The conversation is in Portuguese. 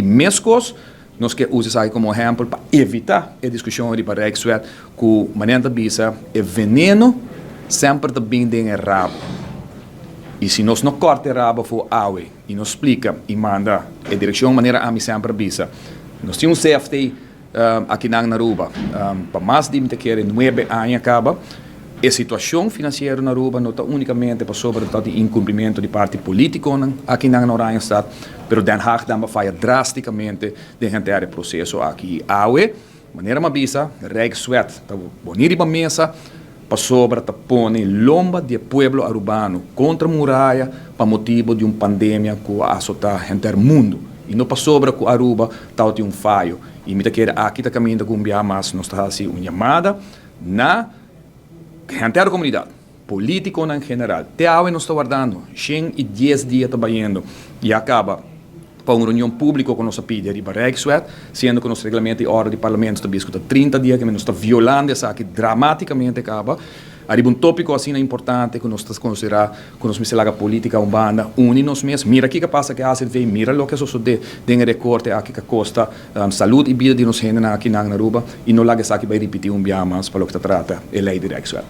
E mescos, nós que usamos como exemplo para evitar a discussão de para que o maneira bisa é veneno sempre também tem rabo. E se nós não corta o rabo for awe e nos explica e manda a direção maneira a mim sempre bisa. Nós temos um CFT aqui na Aruba, para mais de 9 anos acaba. A situação financeira na Aruba não está unicamente para sobre o incumprimento de parte política aqui na Noronha Estado, mas Den Haag dá uma falha drasticamente de o processo aqui. AUE, maneira uma bisa, reg sweat, está bonito para mesa, para sobre tá pone lomba de pueblo arubano contra a muralha para motivo de uma pandemia que assusta o mundo. E não para sobre que Aruba está um falho. E me quer aqui está caminhando com mas nós está assim uma chamada na gente da comunidade, político em geral. Até agora nós estamos guardando 100 e 10 dias trabalhando e acaba para uma reunião pública com nossa pide de Barrexwet, sendo que nosso regulamento e ordem do parlamento está biscuita 30 dias, que nós está violando essa que dramaticamente acaba. Arriba um tópico assim importante que nós estamos considerando, que nós me política urbana, une-nos mesmos. Mira aqui que passa que a ACV, mira o que sucede, tem recorte aqui que custa saúde e vida de nós aqui na Aruba, e não lá que vai repetir dia mais para o que trata a lei de Barrexwet.